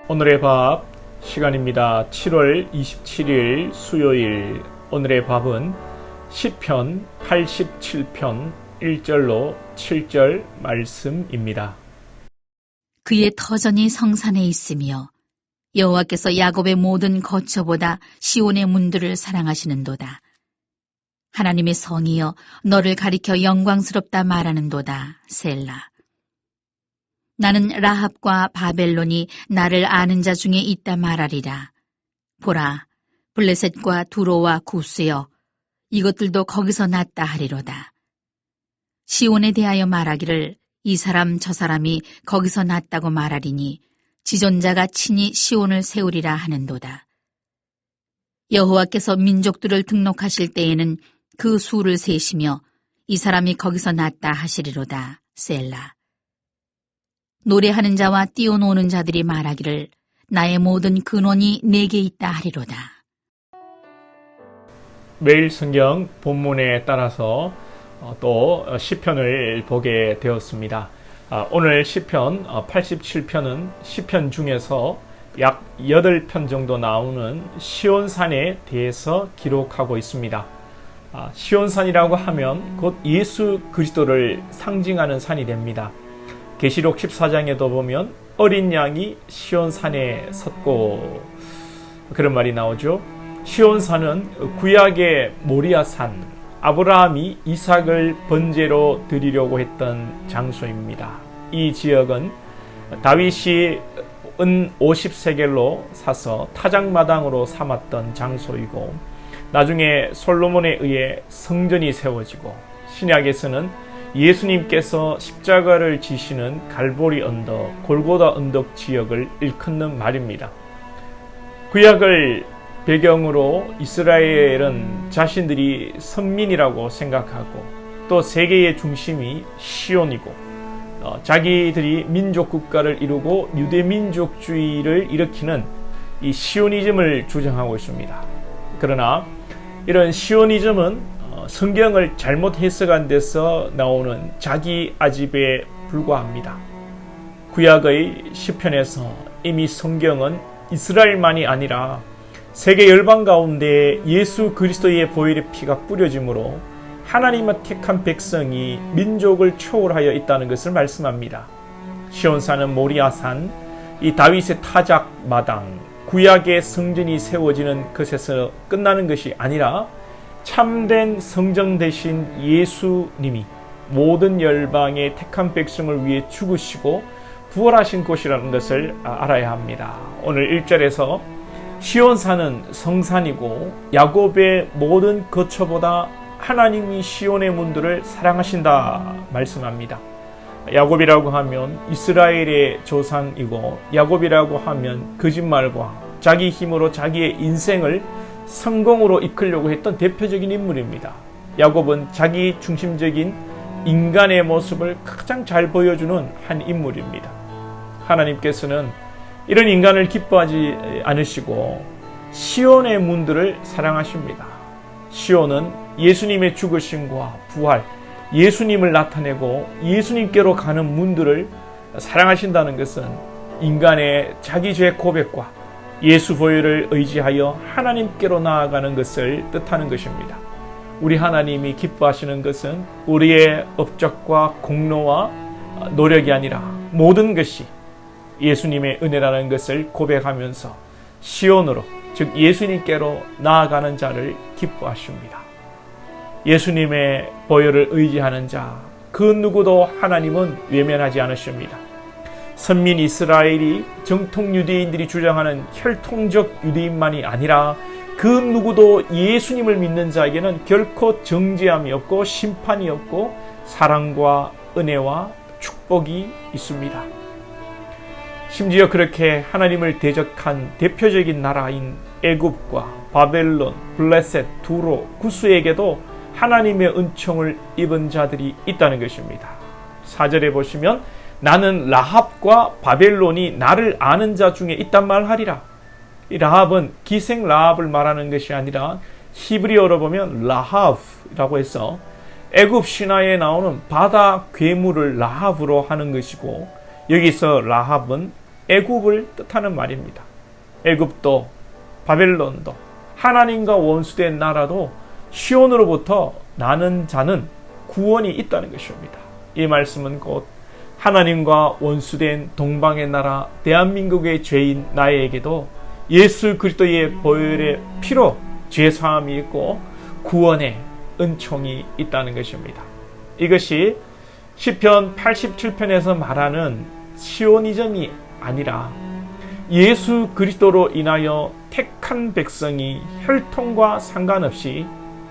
오늘의 밥 시간입니다. 7월 27일 수요일. 오늘의 밥은 시편 87편 1절로 7절 말씀입니다. 그의 터전이 성산에 있으며 여호와께서 야곱의 모든 거처보다 시온의 문들을 사랑하시는도다. 하나님의 성이여 너를 가리켜 영광스럽다 말하는도다. 셀라. 나는 라합과 바벨론이 나를 아는 자 중에 있다 말하리라. 보라, 블레셋과 두로와 구스여 이것들도 거기서 났다 하리로다. 시온에 대하여 말하기를 이 사람 저 사람이 거기서 났다고 말하리니 지존자가 친히 시온을 세우리라 하는도다. 여호와께서 민족들을 등록하실 때에는 그 수를 세시며 이 사람이 거기서 났다 하시리로다. 셀라. 노래하는 자와 뛰어노는 자들이 말하기를 나의 모든 근원이 내게 있다 하리로다. 매일 성경 본문에 따라서 또 시편을 보게 되었습니다. 오늘 시편 87편은 시편 중에서 약 8편 정도 나오는 시온산에 대해서 기록하고 있습니다. 시온산이라고 하면 곧 예수 그리스도를 상징하는 산이 됩니다. 계시록 14장에도 보면 어린 양이 시온산에 섰고 그런 말이 나오죠. 시온산은 구약의 모리아산, 아브라함이 이삭을 번제로 드리려고 했던 장소입니다. 이 지역은 다윗이 은 50세겔로 사서 타작마당으로 삼았던 장소이고 나중에 솔로몬에 의해 성전이 세워지고 신약에서는 예수님께서 십자가를 지시는 갈보리 언덕, 골고다 언덕 지역을 일컫는 말입니다. 구약을 배경으로 이스라엘은 자신들이 선민이라고 생각하고 또 세계의 중심이 시온이고 자기들이 민족 국가를 이루고 유대민족주의를 일으키는 이 시오니즘을 주장하고 있습니다. 그러나 이런 시오니즘은 성경을 잘못 해석한 데서 나오는 자기 아집에 불과합니다. 구약의 시편에서 이미 성경은 이스라엘만이 아니라 세계 열방 가운데 예수 그리스도의 보혈의 피가 뿌려짐으로 하나님의 택한 백성이 민족을 초월하여 있다는 것을 말씀합니다. 시온산은 모리아산, 이 다윗의 타작 마당, 구약의 성전이 세워지는 것에서 끝나는 것이 아니라 참된 성전 되신 예수님이 모든 열방의 택한 백성을 위해 죽으시고 부활하신 곳이라는 것을 알아야 합니다. 오늘 1절에서 시온산은 성산이고 야곱의 모든 거처보다 하나님이 시온의 문들을 사랑하신다 말씀합니다. 야곱이라고 하면 이스라엘의 조상이고 야곱이라고 하면 거짓말과 자기 힘으로 자기의 인생을 성공으로 이끌려고 했던 대표적인 인물입니다. 야곱은 자기 중심적인 인간의 모습을 가장 잘 보여주는 한 인물입니다. 하나님께서는 이런 인간을 기뻐하지 않으시고 시온의 문들을 사랑하십니다. 시온은 예수님의 죽으심과 부활, 예수님을 나타내고 예수님께로 가는 문들을 사랑하신다는 것은 인간의 자기 죄 고백과 예수 보혈을 의지하여 하나님께로 나아가는 것을 뜻하는 것입니다. 우리 하나님이 기뻐하시는 것은 우리의 업적과 공로와 노력이 아니라 모든 것이 예수님의 은혜라는 것을 고백하면서 시온으로, 즉 예수님께로 나아가는 자를 기뻐하십니다. 예수님의 보혈을 의지하는 자, 그 누구도 하나님은 외면하지 않으십니다. 선민 이스라엘이 정통 유대인들이 주장하는 혈통적 유대인만이 아니라 그 누구도 예수님을 믿는 자에게는 결코 정죄함이 없고 심판이 없고 사랑과 은혜와 축복이 있습니다. 심지어 그렇게 하나님을 대적한 대표적인 나라인 애굽과 바벨론, 블레셋, 두로, 구스에게도 하나님의 은총을 입은 자들이 있다는 것입니다. 4절에 보시면 나는 라합과 바벨론이 나를 아는 자 중에 있단 말하리라. 이 라합은 기생 라합을 말하는 것이 아니라 히브리어로 보면 라합이라고 해서 애굽 신화에 나오는 바다 괴물을 라합으로 하는 것이고 여기서 라합은 애굽을 뜻하는 말입니다. 애굽도 바벨론도 하나님과 원수된 나라도 시온으로부터 나는 자는 구원이 있다는 것입니다. 이 말씀은 곧 하나님과 원수된 동방의 나라 대한민국의 죄인 나에게도 예수 그리스도의 보혈의 피로 죄 사함이 있고 구원의 은총이 있다는 것입니다. 이것이 시편 87편에서 말하는 시오니즘이 아니라 예수 그리스도로 인하여 택한 백성이 혈통과 상관없이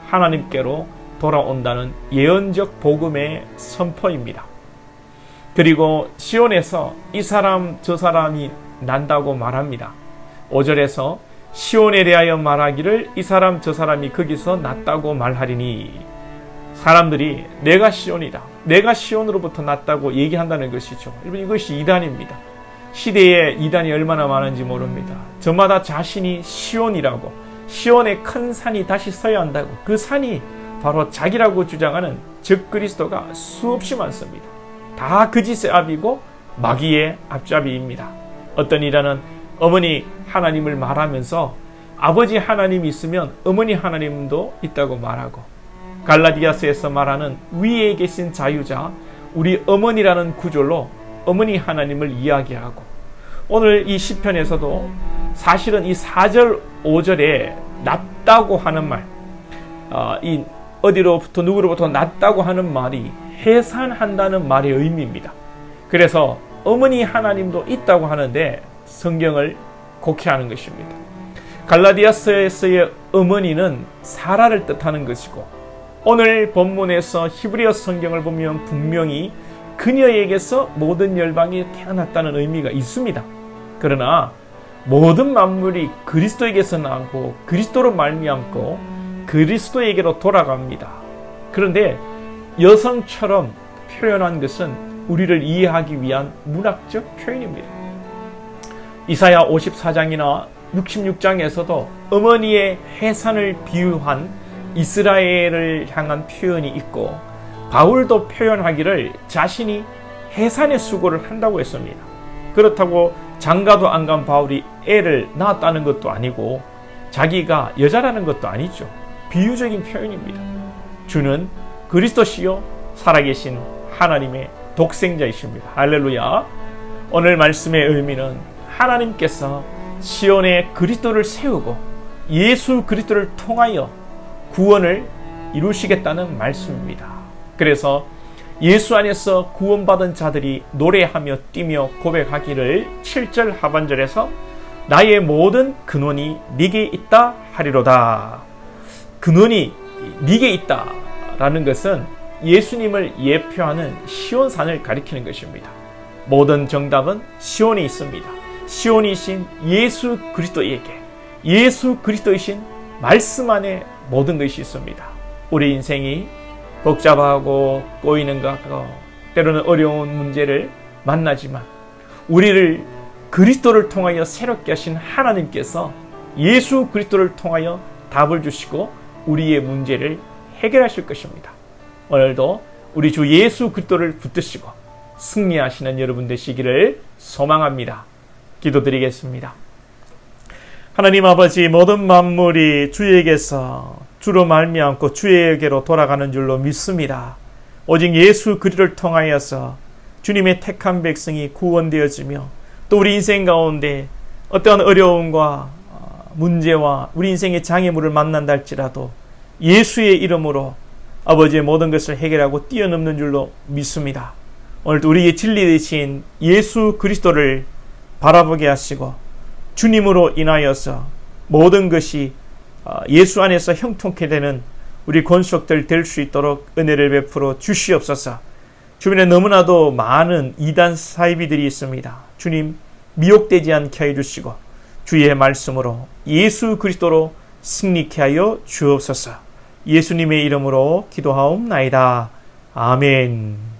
하나님께로 돌아온다는 예언적 복음의 선포입니다. 그리고 시온에서 이 사람 저 사람이 난다고 말합니다. 5절에서 시온에 대하여 말하기를 이 사람 저 사람이 거기서 났다고 말하리니, 사람들이 내가 시온이다, 내가 시온으로부터 났다고 얘기한다는 것이죠. 여러분, 이것이 이단입니다. 시대에 이단이 얼마나 많은지 모릅니다. 저마다 자신이 시온이라고, 시온의 큰 산이 다시 서야 한다고, 그 산이 바로 자기라고 주장하는 적그리스도가 수없이 많습니다. 다 거짓의 압이고 마귀의 앞잡이입니다. 어떤 이라는 어머니 하나님을 말하면서 아버지 하나님이 있으면 어머니 하나님도 있다고 말하고, 갈라디아서에서 말하는 위에 계신 자유자, 우리 어머니라는 구절로 어머니 하나님을 이야기하고, 오늘 이 시편에서도 사실은 이 4절 5절에 낫다고 하는 말, 이 어디로부터 누구로부터 낫다고 하는 말이 해산한다는 말의 의미입니다. 그래서 어머니 하나님도 있다고 하는데 성경을 곡해하는 것입니다. 갈라디아서에서의 어머니는 사라를 뜻하는 것이고, 오늘 본문에서 히브리어 성경을 보면 분명히 그녀에게서 모든 열방이 태어났다는 의미가 있습니다. 그러나 모든 만물이 그리스도에게서 나고 그리스도로 말미암고 그리스도에게로 돌아갑니다. 그런데 여성처럼 표현한 것은 우리를 이해하기 위한 문학적 표현입니다. 이사야 54장이나 66장에서도 어머니의 해산을 비유한 이스라엘을 향한 표현이 있고, 바울도 표현하기를 자신이 해산의 수고를 한다고 했습니다. 그렇다고 장가도 안 간 바울이 애를 낳았다는 것도 아니고 자기가 여자라는 것도 아니죠. 비유적인 표현입니다. 주는 그리스도시요 살아계신 하나님의 독생자이십니다. 할렐루야. 오늘 말씀의 의미는 하나님께서 시온에 그리스도를 세우고 예수 그리스도를 통하여 구원을 이루시겠다는 말씀입니다. 그래서 예수 안에서 구원받은 자들이 노래하며 뛰며 고백하기를 7절 하반절에서 나의 모든 근원이 네게 있다 하리로다. 근원이 네게 있다 라는 것은 예수님을 예표하는 시온산을 가리키는 것입니다. 모든 정답은 시온에 있습니다. 시온이신 예수 그리스도에게, 예수 그리스도이신 말씀 안에 모든 것이 있습니다. 우리 인생이 복잡하고 꼬이는 것 같고 때로는 어려운 문제를 만나지만 우리를 그리스도를 통하여 새롭게 하신 하나님께서 예수 그리스도를 통하여 답을 주시고 우리의 문제를 해결하실 것입니다. 오늘도 우리 주 예수 그리스도를 붙드시고 승리하시는 여러분 되시기를 소망합니다. 기도드리겠습니다. 하나님 아버지, 모든 만물이 주에게서 주로 말미암고 주에게로 돌아가는 줄로 믿습니다. 오직 예수 그리스도를 통하여서 주님의 택한 백성이 구원되어지며 또 우리 인생 가운데 어떠한 어려움과 문제와 우리 인생의 장애물을 만난다 할지라도 예수의 이름으로 아버지의 모든 것을 해결하고 뛰어넘는 줄로 믿습니다. 오늘도 우리의 진리 되신 예수 그리스도를 바라보게 하시고 주님으로 인하여서 모든 것이 예수 안에서 형통케 되는 우리 권속들 될 수 있도록 은혜를 베풀어 주시옵소서. 주변에 너무나도 많은 이단 사이비들이 있습니다. 주님, 미혹되지 않게 해주시고 주의 말씀으로 예수 그리스도로 승리케 하여 주옵소서. 예수님의 이름으로 기도하옵나이다. 아멘.